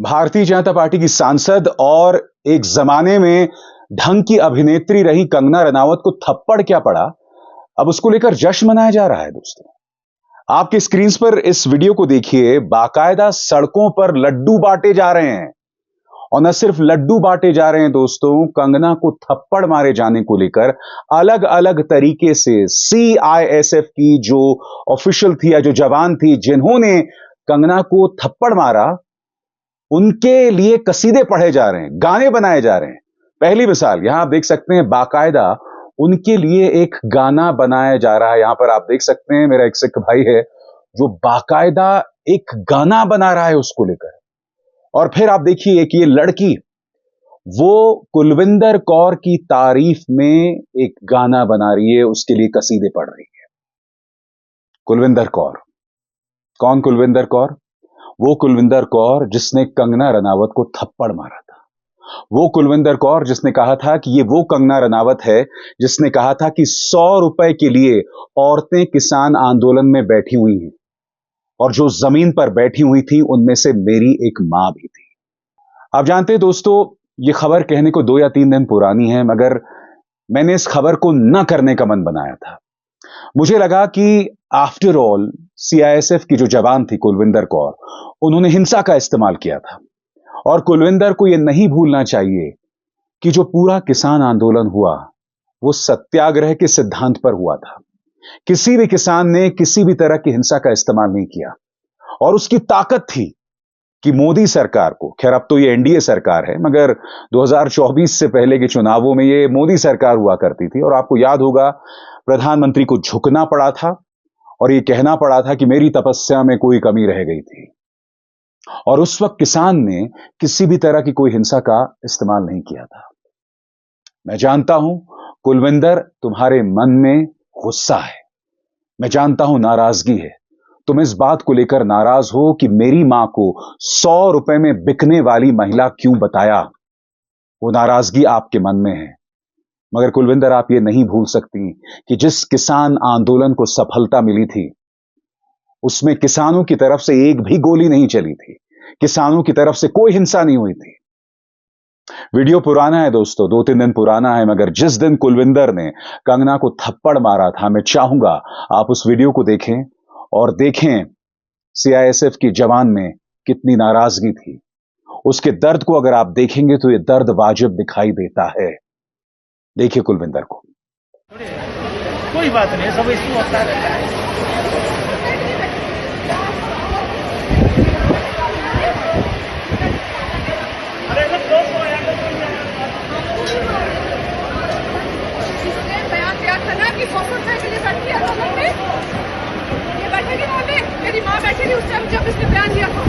Bharatiya Janata party की सांसद और एक जमाने में ढंग की अभिनेत्री रही कंगना रनावत को थप्पड़ क्या पड़ा, अब उसको लेकर जश्न मनाया जा रहा है। दोस्तों, आपके स्क्रीन पर इस वीडियो को देखिए। बाकायदा सड़कों पर लड्डू बांटे जा रहे हैं, और न सिर्फ लड्डू बांटे जा रहे हैं दोस्तों, कंगना को थप्पड़ मारे जाने को लेकर अलग अलग तरीके से सीआईएसएफ की जो ऑफिशियल थी या जो जवान थी जिन्होंने कंगना को थप्पड़ मारा, उनके लिए कसीदे पढ़े जा रहे हैं, गाने बनाए जा रहे हैं। पहली मिसाल यहां आप देख सकते हैं, बाकायदा उनके लिए एक गाना बनाया जा रहा है। यहां पर आप देख सकते हैं, मेरा एक सिख भाई है जो बाकायदा एक गाना बना रहा है उसको लेकर। और फिर आप देखिए कि ये लड़की वो कुलविंदर कौर की तारीफ में एक गाना बना रही है, उसके लिए कसीदे पढ़ रही है। कुलविंदर कौर कौन? कुलविंदर कौर वो कुलविंदर कौर जिसने कंगना रनावत को थप्पड़ मारा था। वो कुलविंदर कौर जिसने कहा था कि ये वो कंगना रनावत है जिसने कहा था कि 100 रुपए के लिए औरतें किसान आंदोलन में बैठी हुई हैं, और जो जमीन पर बैठी हुई थी उनमें से मेरी एक मां भी थी। आप जानते हैं दोस्तों, ये खबर कहने को 2 या 3 दिन पुरानी है, मगर मैंने इस खबर को न करने का मन बनाया था। मुझे लगा कि आफ्टर ऑल सीआईएसएफ की जो जवान थी कुलविंदर कौर, उन्होंने हिंसा का इस्तेमाल किया था, और कुलविंदर को यह नहीं भूलना चाहिए कि जो पूरा किसान आंदोलन हुआ वो सत्याग्रह के सिद्धांत पर हुआ था। किसी भी किसान ने किसी भी तरह की हिंसा का इस्तेमाल नहीं किया, और उसकी ताकत थी कि मोदी सरकार को, खैर अब तो ये एनडीए सरकार है, मगर 2024 से पहले के चुनावों में ये मोदी सरकार हुआ करती थी, और आपको याद होगा प्रधानमंत्री को झुकना पड़ा था और ये कहना पड़ा था कि मेरी तपस्या में कोई कमी रह गई थी। और उस वक्त किसान ने किसी भी तरह की कोई हिंसा का इस्तेमाल नहीं किया था। मैं जानता हूं कुलविंदर, तुम्हारे मन में गुस्सा है, मैं जानता हूं नाराजगी है, तुम इस बात को लेकर नाराज हो कि मेरी मां को 100 रुपए में बिकने वाली महिला क्यों बताया। वो नाराजगी आपके मन में है, मगर कुलविंदर आप ये नहीं भूल सकती कि जिस किसान आंदोलन को सफलता मिली थी उसमें किसानों की तरफ से एक भी गोली नहीं चली थी, किसानों की तरफ से कोई हिंसा नहीं हुई थी। वीडियो पुराना है दोस्तों, 2-3 दिन पुराना है, मगर जिस दिन कुलविंदर ने कंगना को थप्पड़ मारा था, मैं चाहूंगा आप उस वीडियो को देखें और देखें सीआईएसएफ की जवान में कितनी नाराजगी थी। उसके दर्द को अगर आप देखेंगे तो यह दर्द वाजिब दिखाई देता है। देखिए कुलविंदर को। कोई बात नहीं, सब इसको होता है। कि 100 रुपए के लिए बैठी है में ये बैठेगी वहां पे, मेरी माँ बैठेगी उस टाइम जब इसने बयान दिया था।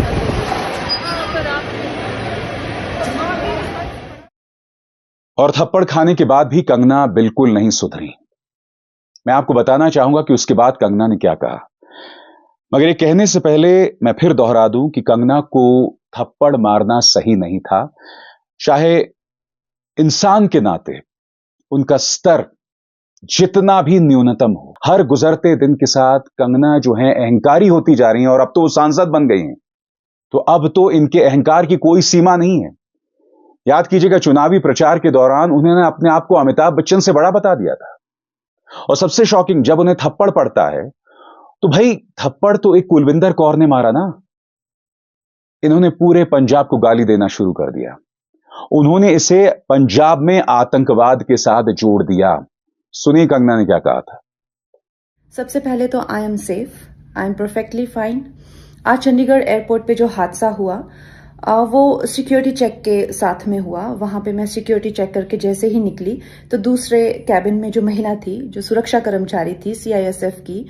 और थप्पड़ खाने के बाद भी कंगना बिल्कुल नहीं सुधरी। मैं आपको बताना चाहूंगा कि उसके बाद कंगना ने क्या कहा, मगर ये कहने से पहले मैं फिर दोहरा दूं कि कंगना को थप्पड़ मारना सही नहीं था। चाहे इंसान के नाते उनका स्तर जितना भी न्यूनतम हो, हर गुजरते दिन के साथ कंगना जो है अहंकारी होती जा रही हैं, और अब तो वो सांसद बन गई हैं, तो अब तो इनके अहंकार की कोई सीमा नहीं है। याद कीजिएगा, चुनावी प्रचार के दौरान उन्होंने अपने आप को अमिताभ बच्चन से बड़ा बता दिया था। और सबसे शॉकिंग, जब उन्हें थप्पड़ पड़ता है तो भाई थप्पड़ तो एक कुलविंदर कौर ने मारा ना, इन्होंने पूरे पंजाब को गाली देना शुरू कर दिया। उन्होंने इसे पंजाब में आतंकवाद के साथ जोड़ दिया। सुनिए कंगना ने क्या कहा था। सबसे पहले तो I am safe, I am perfectly fine. आज चंडीगढ़ एयरपोर्ट पे जो हादसा हुआ वो सिक्योरिटी चेक के साथ में हुआ। वहां पे मैं सिक्योरिटी चेक करके जैसे ही निकली तो दूसरे कैबिन में जो महिला थी, जो सुरक्षा कर्मचारी थी सीआईएसएफ की,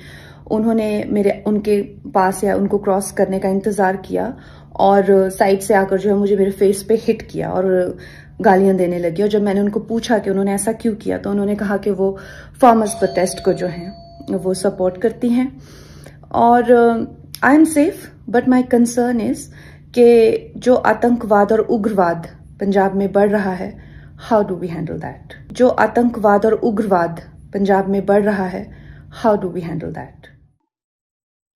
उन्होंने उनके पास या उनको क्रॉस करने का इंतजार किया और साइड से आकर जो है मुझे मेरे फेस पे हिट किया और गालियां देने लगी। और जब मैंने उनको पूछा कि उन्होंने ऐसा क्यों किया, तो उन्होंने कहा कि वो फार्मर्स प्रोटेस्ट को जो है वो सपोर्ट करती हैं। और I am safe, but my concern is कि जो आतंकवाद और उग्रवाद पंजाब में बढ़ रहा है, how do we handle that? जो आतंकवाद और उग्रवाद पंजाब में बढ़ रहा है, how do we handle that?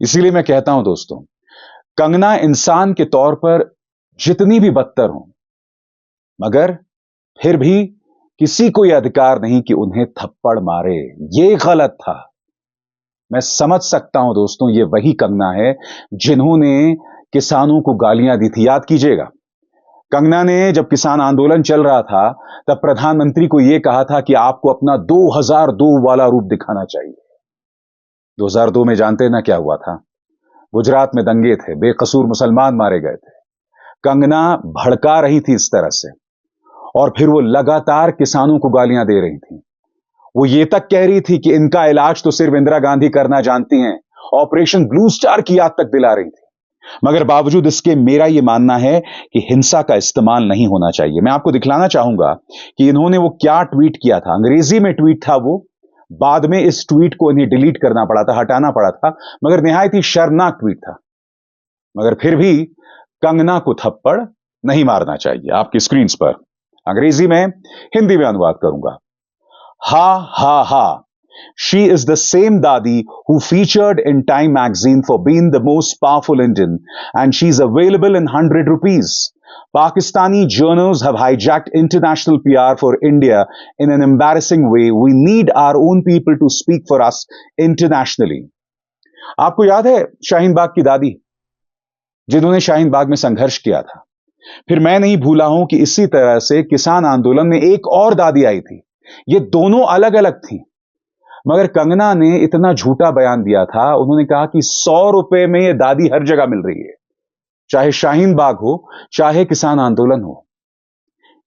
इसीलिए मैं कहता हूं दोस्तों, कंगना इंसान के तौर पर जितनी भी बदतर हो, मगर फिर भी किसी को यह अधिकार नहीं कि उन्हें थप्पड़ मारे। यह गलत था। मैं समझ सकता हूं दोस्तों, ये वही कंगना है जिन्होंने किसानों को गालियां दी थी। याद कीजिएगा, कंगना ने जब किसान आंदोलन चल रहा था तब प्रधानमंत्री को यह कहा था कि आपको अपना 2002 वाला रूप दिखाना चाहिए। 2002 में जानते ना क्या हुआ था? गुजरात में दंगे थे, बेकसूर मुसलमान मारे गए थे। कंगना भड़का रही थी इस तरह से, और फिर वो लगातार किसानों को गालियां दे रही थी। वो ये तक कह रही थी कि इनका इलाज तो सिर्फ इंदिरा गांधी करना जानती हैं, ऑपरेशन ब्लू स्टार की याद तक दिला रही थी। मगर बावजूद इसके मेरा यह मानना है कि हिंसा का इस्तेमाल नहीं होना चाहिए। मैं आपको दिखलाना चाहूंगा कि इन्होंने वो क्या ट्वीट किया था। अंग्रेजी में ट्वीट था वो, बाद में इस ट्वीट को इन्हें डिलीट करना पड़ा था, हटाना पड़ा था, मगर निहायत ही शर्मनाक ट्वीट था। मगर फिर भी कंगना को थप्पड़ नहीं मारना चाहिए। आपकी स्क्रीन पर अंग्रेजी में, हिंदी में अनुवाद करूंगा। Ha ha ha. She is the same Dadi who featured in Time magazine for being the most powerful Indian, and she's available in 100 rupees. Pakistani journals have hijacked international PR for India in an embarrassing way. We need our own people to speak for us internationally. आपको याद है शाहीन बाग की दादी, जिन्होंने शाहीन बाग में संघर्ष किया था? फिर मैं नहीं भूला हूं कि इसी तरह से किसान आंदोलन में एक और दादी आई थी। ये दोनों अलग अलग थी, मगर कंगना ने इतना झूठा बयान दिया था। उन्होंने कहा कि 100 रुपए में ये दादी हर जगह मिल रही है, चाहे शाहीन बाग हो, चाहे किसान आंदोलन हो।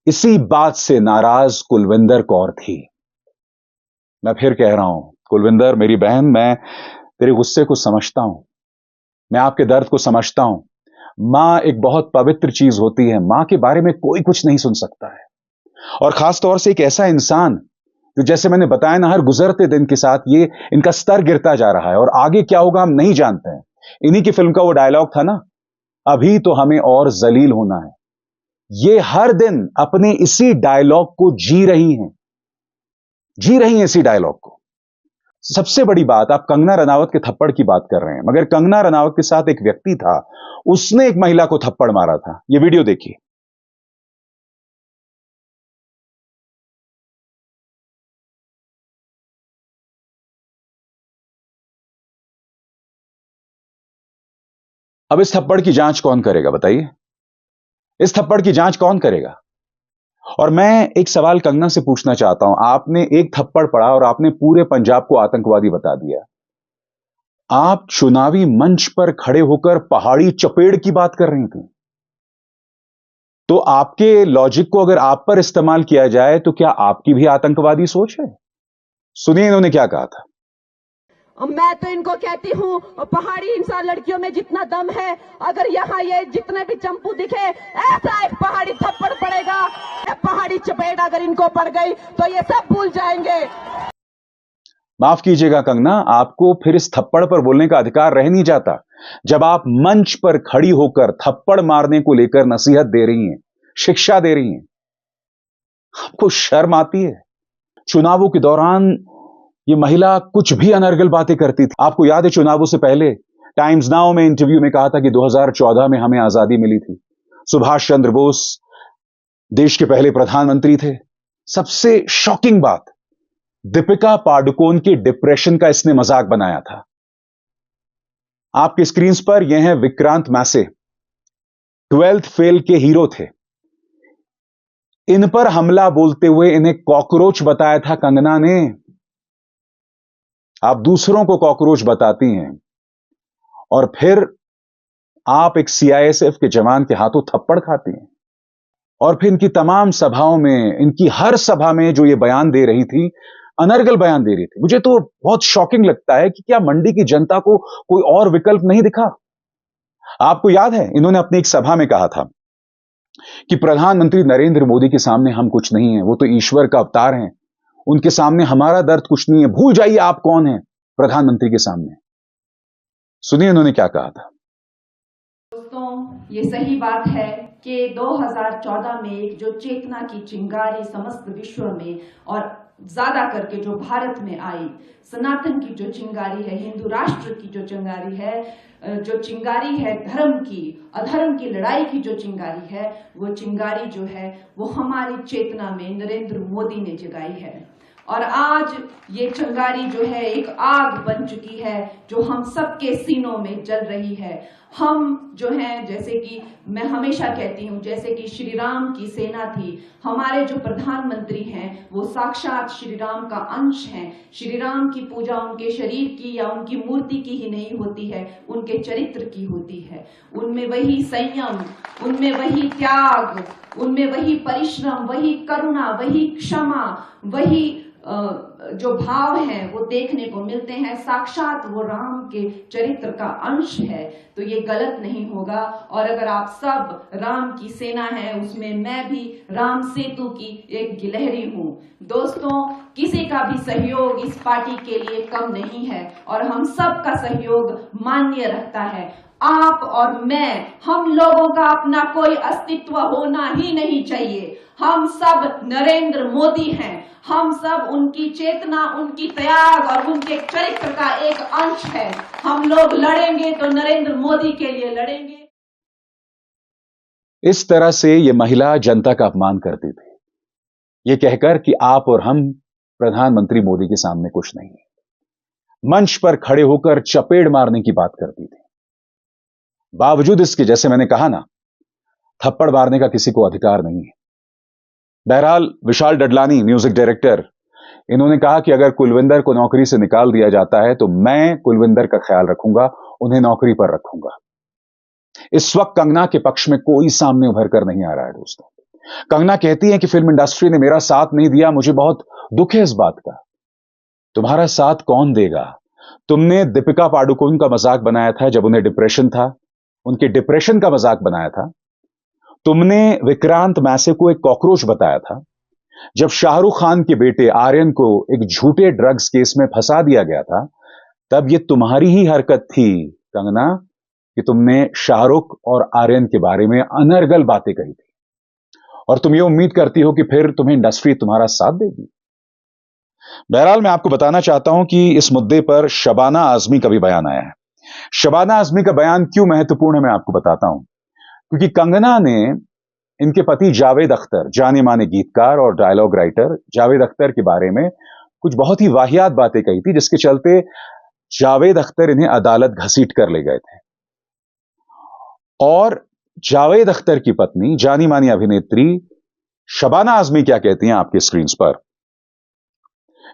इसी बात से नाराज कुलविंदर कौर थी। मैं फिर कह रहा हूं, कुलविंदर मेरी बहन, मैं तेरे गुस्से को समझता हूं, मैं आपके दर्द को समझता हूं। मां एक बहुत पवित्र चीज होती है, मां के बारे में कोई कुछ नहीं सुन सकता है, और खासतौर से एक ऐसा इंसान जो, जैसे मैंने बताया ना, हर गुजरते दिन के साथ ये इनका स्तर गिरता जा रहा है और आगे क्या होगा हम नहीं जानते हैं। इन्हीं की फिल्म का वो डायलॉग था ना, अभी तो हमें और जलील होना है। ये हर दिन अपने इसी डायलॉग को जी रही हैं इसी डायलॉग को। सबसे बड़ी बात, आप कंगना रनावत के थप्पड़ की बात कर रहे हैं, मगर कंगना रनावत के साथ एक व्यक्ति था, उसने एक महिला को थप्पड़ मारा था। यह वीडियो देखिए। अब इस थप्पड़ की जांच कौन करेगा बताइए? इस थप्पड़ की जांच कौन करेगा? और मैं एक सवाल कंगना से पूछना चाहता हूं। आपने एक थप्पड़ पड़ा और आपने पूरे पंजाब को आतंकवादी बता दिया। आप चुनावी मंच पर खड़े होकर पहाड़ी चपेड़ की बात कर रही थी। तो आपके लॉजिक को अगर आप पर इस्तेमाल किया जाए तो क्या आपकी भी आतंकवादी सोच है? सुनिए इन्होंने क्या कहा था। मैं तो इनको कहती हूँ, पहाड़ी इंसान लड़कियों में जितना दम है, अगर यहाँ ये जितने भी चंपू दिखे, ऐसा एक पहाड़ी थप्पड़ पड़ेगा, पहाड़ी चपेट अगर इनको पड़ गई तो ये सब भूल जाएंगे। माफ कीजिएगा कंगना, आपको फिर इस थप्पड़ पर बोलने का अधिकार रह नहीं जाता जब आप मंच पर खड़ी होकर थप्पड़ मारने को लेकर नसीहत दे रही हैं, शिक्षा दे रही हैं। आपको शर्म आती है? चुनावों के दौरान ये महिला कुछ भी अनर्गल बातें करती थी। आपको याद है चुनावों से पहले टाइम्स नाउ में इंटरव्यू में कहा था कि 2014 में हमें आजादी मिली थी, सुभाष चंद्र बोस देश के पहले प्रधानमंत्री थे। सबसे शॉकिंग बात, दीपिका पादुकोण के डिप्रेशन का इसने मजाक बनाया था। आपके स्क्रीन पर यह है विक्रांत मैसे, 12th फेल के हीरो थे। इन पर हमला बोलते हुए इन्हें कॉकरोच बताया था कंगना ने। आप दूसरों को कॉकरोच बताती हैं और फिर आप एक सीआईएसएफ के जवान के हाथों थप्पड़ खाती हैं। और फिर इनकी तमाम सभाओं में, इनकी हर सभा में जो ये बयान दे रही थी, अनर्गल बयान दे रही थी। मुझे तो बहुत शॉकिंग लगता है कि क्या मंडी की जनता को कोई और विकल्प नहीं दिखा? आपको याद है इन्होंने अपनी एक सभा में कहा था कि प्रधानमंत्री नरेंद्र मोदी के सामने हम कुछ नहीं है, वो तो ईश्वर का अवतार हैं, उनके सामने हमारा दर्द कुछ नहीं है, भूल जाइए आप कौन हैं प्रधानमंत्री के सामने। सुनिए इन्होंने क्या कहा था। दोस्तों, ये सही बात है कि 2014 में एक जो चेतना की चिंगारी समस्त विश्व में और ज्यादा करके जो भारत में आई, सनातन की जो चिंगारी है, हिंदू राष्ट्र की जो चिंगारी है, जो चिंगारी है धर्म की, अधर्म की लड़ाई की जो चिंगारी है, वो चिंगारी जो है वो हमारी चेतना में नरेंद्र मोदी ने जगाई है। और आज ये चिंगारी जो है एक आग बन चुकी है जो हम सबके सीनों में जल रही है। हम जो हैं, जैसे कि मैं हमेशा कहती हूँ, जैसे कि श्री राम की सेना थी, हमारे जो प्रधानमंत्री हैं वो साक्षात श्री राम का अंश हैं। श्री राम की पूजा उनके शरीर की या उनकी मूर्ति की ही नहीं होती है, उनके चरित्र की होती है। उनमें वही संयम, उनमें वही त्याग, उनमें वही परिश्रम, वही करुणा, वही क्षमा, वही जो भाव हैं वो देखने को मिलते हैं। साक्षात वो राम के चरित्र का अंश है, तो ये गलत नहीं होगा। और अगर आप सब राम की सेना है, उसमें मैं भी राम सेतु की एक गिलहरी हूं। दोस्तों, किसी का भी सहयोग इस पार्टी के लिए कम नहीं है और हम सब का सहयोग मान्य रखता है। आप और मैं, हम लोगों का अपना कोई अस्तित्व होना ही नहीं चाहिए। हम सब नरेंद्र मोदी हैं, हम सब उनकी चेतना, उनकी त्याग और उनके चरित्र का एक अंश है। हम लोग लड़ेंगे तो नरेंद्र मोदी के लिए लड़ेंगे। इस तरह से ये महिला जनता का अपमान करती थी, ये कहकर कि आप और हम प्रधानमंत्री मोदी के सामने कुछ नहीं है। मंच पर खड़े होकर चपेड़ मारने की बात करती थी। बावजूद इसके, जैसे मैंने कहा ना, थप्पड़ मारने का किसी को अधिकार नहीं है। बहरहाल विशाल डडलानी, म्यूजिक डायरेक्टर, इन्होंने कहा कि अगर कुलविंदर को नौकरी से निकाल दिया जाता है तो मैं कुलविंदर का ख्याल रखूंगा, उन्हें नौकरी पर रखूंगा। इस वक्त कंगना के पक्ष में कोई सामने उभर कर नहीं आ रहा है। दोस्तों, कंगना कहती है कि फिल्म इंडस्ट्री ने मेरा साथ नहीं दिया, मुझे बहुत दुख है इस बात का। तुम्हारा साथ कौन देगा? तुमने दीपिका पादुकोण का मजाक बनाया था जब उन्हें डिप्रेशन था, उनके डिप्रेशन का मजाक बनाया था। तुमने विक्रांत मैसे को एक कॉकरोच बताया था। जब शाहरुख खान के बेटे आर्यन को एक झूठे ड्रग्स केस में फंसा दिया गया था, तब यह तुम्हारी ही हरकत थी कंगना कि तुमने शाहरुख और आर्यन के बारे में अनर्गल बातें कही थी, और तुम ये उम्मीद करती हो कि फिर तुम्हें इंडस्ट्री तुम्हारा साथ देगी। बहरहाल मैं आपको बताना चाहता हूं कि इस मुद्दे पर शबाना आजमी का भी बयान आया है। शबाना आजमी का बयान क्यों महत्वपूर्ण है मैं आपको बताता हूं, क्योंकि कंगना ने इनके पति जावेद अख्तर, जाने माने गीतकार और डायलॉग राइटर जावेद अख्तर के बारे में कुछ बहुत ही वाहियात बातें कही थी, जिसके चलते जावेद अख्तर इन्हें अदालत घसीट कर ले गए थे। और जावेद अख्तर की पत्नी, जानी मानी अभिनेत्री शबाना आजमी क्या कहती हैं आपके स्क्रीन पर?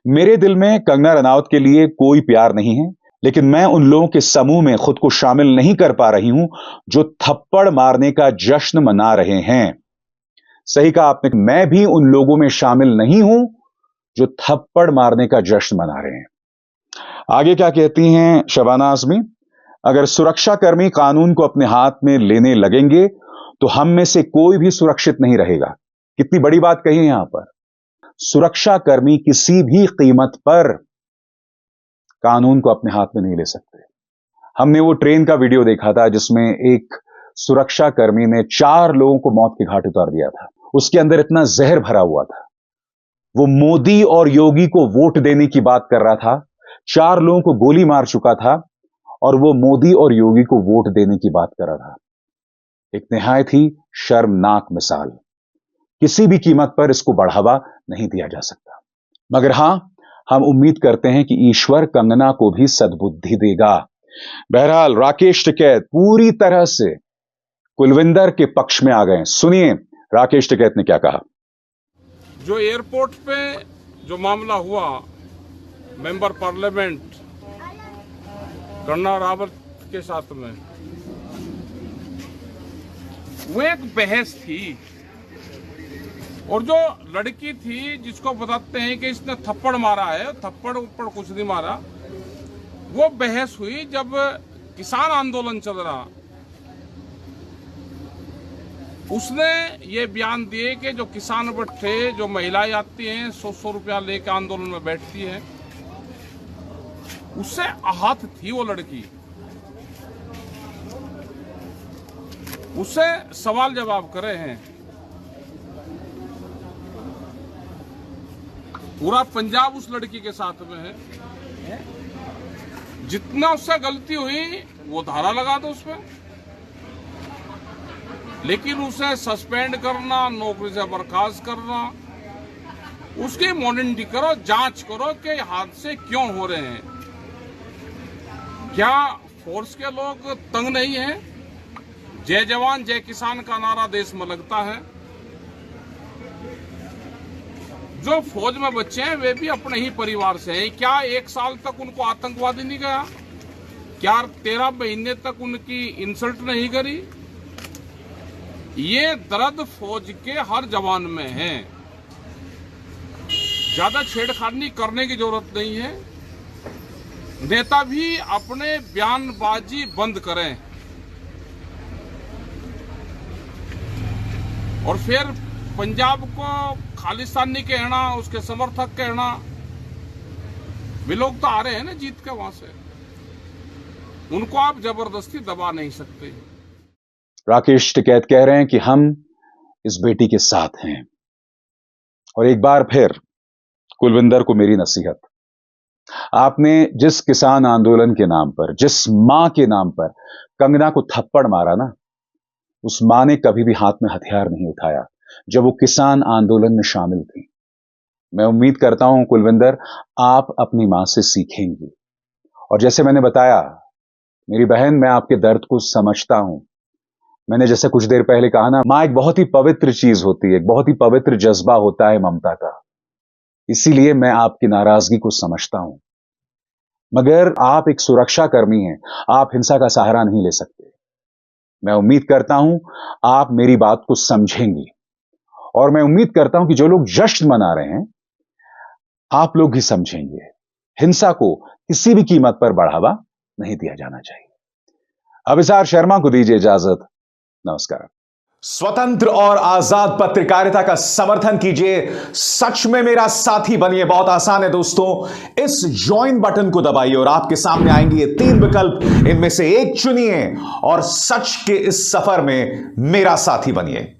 मेरे दिल में कंगना रनावत के लिए कोई प्यार नहीं है, लेकिन मैं उन लोगों के समूह में खुद को शामिल नहीं कर पा रही हूं जो थप्पड़ मारने का जश्न मना रहे हैं। सही कहा आपने, मैं भी उन लोगों में शामिल नहीं हूं जो थप्पड़ मारने का जश्न मना रहे हैं। आगे क्या कहती हैं शबाना आजमी? अगर सुरक्षाकर्मी कानून को अपने हाथ में लेने लगेंगे तो हम में से कोई भी सुरक्षित नहीं रहेगा। कितनी बड़ी बात कही है यहां पर। सुरक्षाकर्मी किसी भी कीमत पर कानून को अपने हाथ में नहीं ले सकते। हमने वो ट्रेन का वीडियो देखा था जिसमें एक सुरक्षाकर्मी ने 4 लोगों को मौत के घाट उतार दिया था। उसके अंदर इतना जहर भरा हुआ था। वो मोदी और योगी को वोट देने की बात कर रहा था, 4 लोगों को गोली मार चुका था और वो मोदी और योगी को वोट देने की बात कर रहा था। एक निहायत ही शर्मनाक मिसाल। किसी भी कीमत पर इसको बढ़ावा नहीं दिया जा सकता। मगर हां, हम उम्मीद करते हैं कि ईश्वर कंगना को भी सद्बुद्धि देगा। बहरहाल राकेश टिकैत पूरी तरह से कुलविंदर के पक्ष में आ गए। सुनिए राकेश टिकैत ने क्या कहा। जो एयरपोर्ट पे जो मामला हुआ, मेंबर पार्लियामेंट कंगना रावत के साथ में, वो एक बहस थी। और जो लड़की थी जिसको बताते हैं कि इसने थप्पड़ मारा है, थप्पड़ ऊपर कुछ नहीं मारा, वो बहस हुई जब किसान आंदोलन चल रहा। उसने ये बयान दिए कि जो किसान बैठे, जो महिलाएं आती हैं 100-100 रुपया लेकर आंदोलन में बैठती हैं, उससे आहत थी वो लड़की। उससे सवाल जवाब करे हैं। पूरा पंजाब उस लड़की के साथ में है। जितना उससे गलती हुई वो धारा लगा दो उसमें, लेकिन उसे सस्पेंड करना, नौकरी से बर्खास्त करना, उसकी मॉनिटरिंग करो, जांच करो कि हादसे क्यों हो रहे हैं। क्या फोर्स के लोग तंग नहीं हैं? जय जवान जय किसान का नारा देश में लगता है। जो फौज में बच्चे हैं वे भी अपने ही परिवार से हैं। क्या 1 साल तक उनको आतंकवादी नहीं गया? क्या 13 महीने तक उनकी इंसल्ट नहीं करी? ये दर्द फौज के हर जवान में है। ज्यादा छेड़खानी करने की जरूरत नहीं है। नेता भी अपने बयानबाजी बंद करें और फिर पंजाब को खालिस्तानी कहना, उसके समर्थक कहना, वे लोग तो आ रहे हैं ना जीत के वहां से, उनको आप जबरदस्ती दबा नहीं सकते। राकेश टिकैत कह रहे हैं कि हम इस बेटी के साथ हैं। और एक बार फिर कुलविंदर को मेरी नसीहत, आपने जिस किसान आंदोलन के नाम पर, जिस मां के नाम पर कंगना को थप्पड़ मारा ना, उस मां ने कभी भी हाथ में हथियार नहीं उठाया जब वो किसान आंदोलन में शामिल थी। मैं उम्मीद करता हूं कुलविंदर, आप अपनी मां से सीखेंगी। और जैसे मैंने बताया, मेरी बहन, मैं आपके दर्द को समझता हूं। मैंने जैसे कुछ देर पहले कहा ना, मां एक बहुत ही पवित्र चीज होती है, एक बहुत ही पवित्र जज्बा होता है ममता का। इसीलिए मैं आपकी नाराजगी को समझता हूं, मगर आप एक सुरक्षा कर्मी हैं, आप हिंसा का सहारा नहीं ले सकते। मैं उम्मीद करता हूं आप मेरी बात को समझेंगी, और मैं उम्मीद करता हूं कि जो लोग जश्न मना रहे हैं, आप लोग भी समझेंगे। हिंसा को किसी भी कीमत पर बढ़ावा नहीं दिया जाना चाहिए। अभिसार शर्मा को दीजिए इजाजत। नमस्कार। स्वतंत्र और आजाद पत्रकारिता का समर्थन कीजिए, सच में मेरा साथी बनिए। बहुत आसान है दोस्तों, इस ज्वाइन बटन को दबाइए और आपके सामने आएंगे ये 3 विकल्प, इनमें से एक चुनिए और सच के इस सफर में मेरा साथी बनिए।